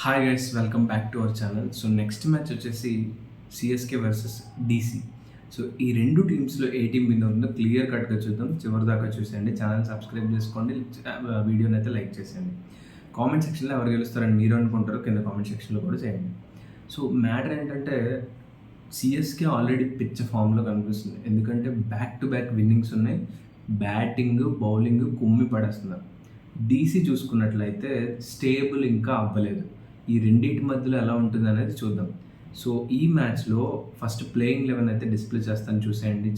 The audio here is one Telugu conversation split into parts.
Hi guys, welcome back to our channel. So next match వచ్చేసి సిఎస్కే వర్సెస్ డీసీ. సో ఈ రెండు టీమ్స్లో ఏ టీం విన్ అవుతుందో క్లియర్ కట్గా చూద్దాం. చివరి దాకా చూసేయండి. ఛానల్ సబ్స్క్రైబ్ చేసుకోండి, వీడియోని అయితే లైక్ చేసేయండి. కామెంట్ సెక్షన్లో ఎవరు గెలుస్తారని మీరు అనుకుంటారో కింద కామెంట్ సెక్షన్లో కూడా చేయండి. సో మ్యాటర్ ఏంటంటే సిఎస్కే ఆల్రెడీ పిచ్చ ఫామ్లో కనిపిస్తుంది. ఎందుకంటే బ్యాక్ టు బ్యాక్ విన్నింగ్స్ ఉన్నాయి. బ్యాటింగ్ బౌలింగ్ కుమ్మి పడేస్తున్నారు. డీసీ చూసుకున్నట్లయితే స్టేబుల్ ఇంకా అవ్వలేదు. ఈ రెండింటి మధ్యలో ఎలా ఉంటుంది అనేది చూద్దాం. సో ఈ మ్యాచ్లో ఫస్ట్ ప్లేయింగ్ 11 అయితే డిస్ప్లే చేస్తాను, చూసేయండి.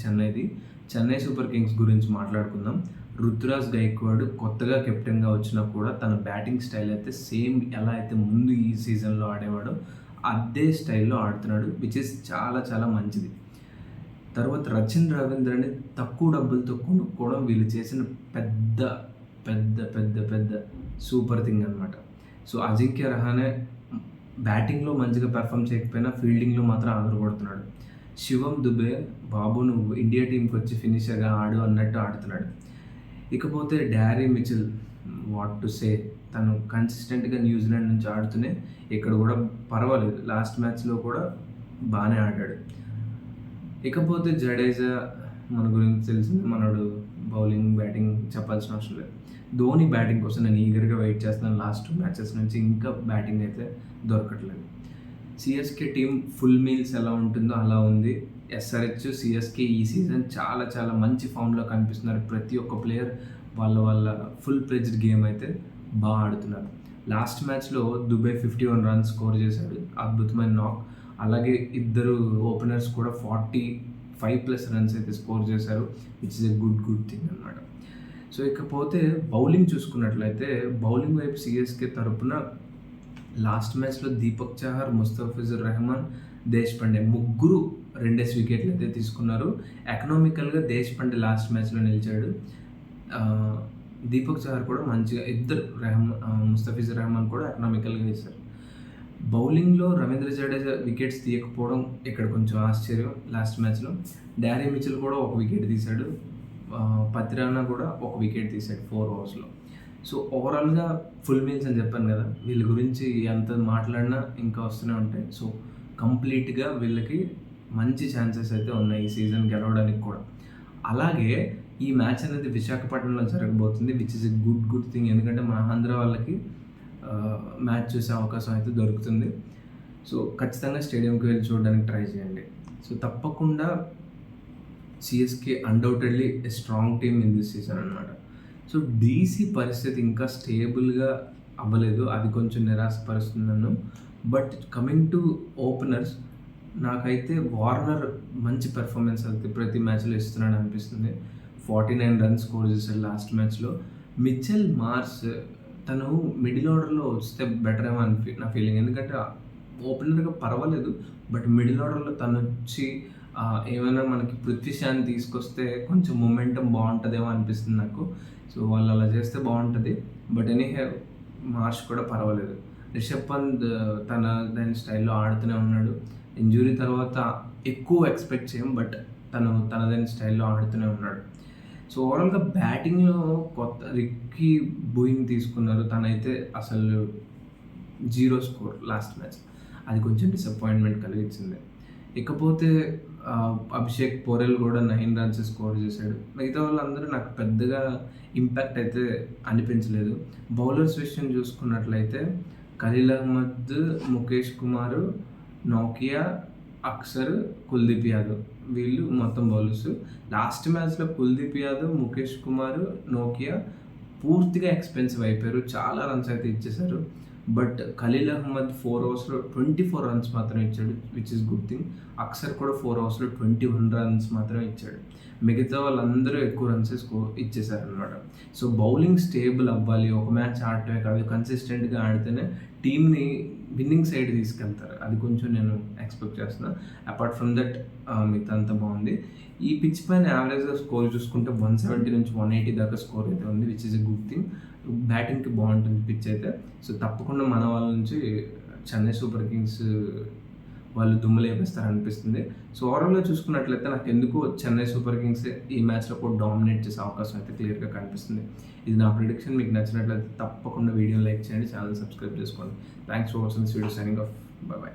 చెన్నై సూపర్ కింగ్స్ గురించి మాట్లాడుకుందాం. రుతురాజ్ గైక్వాడ్ కొత్తగా కెప్టెన్గా వచ్చినా కూడా తన బ్యాటింగ్ స్టైల్ అయితే సేమ్ ఎలా అయితే ముందు ఈ సీజన్లో ఆడేవాడో అదే స్టైల్లో ఆడుతున్నాడు, విచ్ ఇస్ చాలా చాలా మంచిది. తర్వాత రచిన్ రవీంద్రని తక్కువ డబ్బులతో కొనుక్కోవడం వీళ్ళు చేసిన పెద్ద పెద్ద పెద్ద పెద్ద సూపర్ థింగ్ అనమాట. సో అజింక్య రహానే బ్యాటింగ్లో మంచిగా పెర్ఫామ్ చేయకపోయినా ఫీల్డింగ్లో మాత్రం ఆధారపడుతున్నాడు. శివం దుబే, బాబు నువ్వు ఇండియా టీంకి వచ్చి ఫినిషర్గా ఆడు అన్నట్టు ఆడుతున్నాడు. ఇకపోతే డ్యారీ మిచిల్, వాట్ టు సే, తను కన్సిస్టెంట్గా న్యూజిలాండ్ నుంచి ఆడుతూనే ఇక్కడ కూడా పర్వాలేదు. లాస్ట్ మ్యాచ్లో కూడా బాగానే ఆడాడు. ఇకపోతే జడేజా మన గురించి తెలిసింది, మనోడు బౌలింగ్ బ్యాటింగ్ చెప్పాల్సిన అవసరం లేదు. ధోని బ్యాటింగ్ కోసం నేను ఈగర్గా వెయిట్ చేస్తున్నాను. లాస్ట్ 2 మ్యాచెస్ నుంచి ఇంకా బ్యాటింగ్ అయితే దొరకట్లేదు. సిఎస్కే టీం ఫుల్ మీల్స్ ఎలా ఉంటుందో అలా ఉంది. ఎస్ఆర్హెచ్ సిఎస్కే ఈ సీజన్ చాలా చాలా మంచి ఫామ్లో కనిపిస్తున్నారు. ప్రతి ఒక్క ప్లేయర్ వాళ్ళ ఫుల్ ప్లెజ్డ్ గేమ్ అయితే బాగా ఆడుతున్నారు. లాస్ట్ మ్యాచ్లో దుబే 51 రన్స్ స్కోర్ చేశాడు, అద్భుతమైన నాక్. అలాగే ఇద్దరు ఓపెనర్స్ కూడా 45+ రన్స్ అయితే స్కోర్ చేశారు, which is a good thing అనమాట. సో ఇకపోతే బౌలింగ్ చూసుకున్నట్లయితే బౌలింగ్ వైపు సిఎస్కే తరపున లాస్ట్ మ్యాచ్లో దీపక్ చహర్, ముస్తఫిజుర్ రెహమాన్, దేశపాండే ముగ్గురు 2 వికెట్లు అయితే తీసుకున్నారు. ఎకనామికల్గా దేశపాండే లాస్ట్ మ్యాచ్లో నిలిచాడు. దీపక్ చహర్ కూడా మంచిగా, ఇద్దరు ముస్తఫిజుర్ రెహమాన్ కూడా ఎకనామికల్గా వేశారు. బౌలింగ్లో రవీంద్ర జడేజా వికెట్స్ తీయకపోవడం ఇక్కడ కొంచెం ఆశ్చర్యం. లాస్ట్ మ్యాచ్లో డ్యారీ మిచిల్ కూడా 1 వికెట్ తీశాడు. పతిరానా కూడా 1 వికెట్ తీశాడు 4 ఓవర్స్లో. సో ఓవరాల్గా ఫుల్ మీల్స్ అని చెప్పాను కదా, వీళ్ళ గురించి ఎంత మాట్లాడినా ఇంకా వస్తూనే ఉంటాయి. సో కంప్లీట్గా వీళ్ళకి మంచి ఛాన్సెస్ అయితే ఉన్నాయి ఈ సీజన్ గెలవడానికి కూడా. అలాగే ఈ మ్యాచ్ అనేది విశాఖపట్నంలో జరగబోతుంది, which is a good thing. ఎందుకంటే మన ఆంధ్ర వాళ్ళకి మ్యాచ్ చూసే అవకాశం అయితే దొరుకుతుంది. సో ఖచ్చితంగా స్టేడియంకి వెళ్ళి చూడడానికి ట్రై చేయండి. సో తప్పకుండా CSK undoubtedly a strong team in this season అనమాట. సో డీసీ పరిస్థితి ఇంకా స్టేబుల్గా అవ్వలేదు, అది కొంచెం నిరాశపరుస్తుంది నన్ను. బట్ కమింగ్ టు ఓపెనర్స్, నాకైతే వార్నర్ మంచి పెర్ఫార్మెన్స్ అయితే ప్రతి మ్యాచ్లో ఇస్తున్నాడు అనిపిస్తుంది. 49 రన్స్ స్కోర్ చేశాడు లాస్ట్ మ్యాచ్లో. మిచెల్ మార్ష్ తను మిడిల్ ఆర్డర్లో వస్తే బెటర్ ఏమో నా ఫీలింగ్. ఎందుకంటే ఓపెనర్గా పర్వాలేదు, బట్ మిడిల్ ఆర్డర్లో తను వచ్చి ఏమైనా మనకి పృథ్వీ షాని తీసుకొస్తే కొంచెం మొమెంటం బాగుంటుందేమో అనిపిస్తుంది నాకు. సో వాళ్ళు అలా చేస్తే బాగుంటుంది. బట్ మార్ష్ కూడా పర్వాలేదు. రిషబ్ పంత్ దాని స్టైల్లో ఆడుతూనే ఉన్నాడు. ఇంజురీ తర్వాత ఎక్కువ ఎక్స్పెక్ట్ చేయం, బట్ తనదైన స్టైల్లో ఆడుతూనే ఉన్నాడు. సో ఓవరాల్గా బ్యాటింగ్లో కొత్త రిక్కీ బూయింగ్ తీసుకున్నారు. తనైతే అసలు 0 స్కోర్ లాస్ట్ మ్యాచ్, అది కొంచెం డిసప్పాయింట్మెంట్ కలిగించింది. ఇకపోతే అభిషేక్ పోరెల్ కూడా 9 రన్స్ స్కోర్ చేశాడు. మిగతా వాళ్ళందరూ నాకు పెద్దగా ఇంపాక్ట్ అయితే అనిపించలేదు. బౌలర్స్ విషయం చూసుకున్నట్లయితే ఖలీల్ అహ్మద్, ముఖేష్ కుమార్, నోకియా, అక్షర్, కుల్దీప్ యాదవ్, వీళ్ళు మొత్తం బౌలర్స్. లాస్ట్ మ్యాచ్లో కుల్దీప్ యాదవ్, ముఖేష్ కుమార్, నోకియా పూర్తిగా ఎక్స్పెన్సివ్ అయిపోయారు, చాలా రన్స్ అయితే ఇచ్చేశారు. బట్ ఖలీల్ అహ్మద్ 4 ఓవర్స్లో 24 రన్స్ మాత్రం ఇచ్చాడు, which is good thing. Axar కూడా 4 ఓవర్స్లో 21 రన్స్ మాత్రం ఇచ్చాడు. మిగతా వాళ్ళందరూ ఎక్కువ రన్స్ ఇచ్చేసారనమాట. సో బౌలింగ్ స్టేబుల్ అవ్వాలి, ఒక మ్యాచ్ ఆడటమే కాదు, కన్సిస్టెంట్గా ఆడితేనే టీంని విన్నింగ్ సైడ్ తీసుకెళ్తారు. అది కొంచెం నేను ఎక్స్పెక్ట్ చేస్తున్నాను. అపార్ట్ ఫ్రమ్ దట్ మిగతా అంతా బాగుంది. ఈ పిచ్ పైన యావరేజ్గా స్కోర్ చూసుకుంటే 170 నుంచి 180 దాకా స్కోర్ అయితే ఉంది, which is a good thing. బ్యాటింగ్కి బాగుంటుంది పిచ్ అయితే. సో తప్పకుండా మన వాళ్ళ నుంచి చెన్నై సూపర్ కింగ్స్ వాళ్ళు దుమ్ము లేపేస్తారు అనిపిస్తుంది. సో ఓవరాల్‌గా చూసుకున్నట్లయితే నాకు ఎందుకో చెన్నై సూపర్ కింగ్సే ఈ మ్యాచ్‌లో కూడా డామినేట్ చేసే అవకాశం అయితే క్లియర్‌గా కనిపిస్తుంది. ఇది నా ప్రిడిక్షన్. మీకు నచ్చినట్లయితే తప్పకుండా వీడియోని లైక్ చేయండి, ఛానల్ సబ్స్క్రైబ్ చేసుకోండి. Thanks for watching this video. Signing off. By by.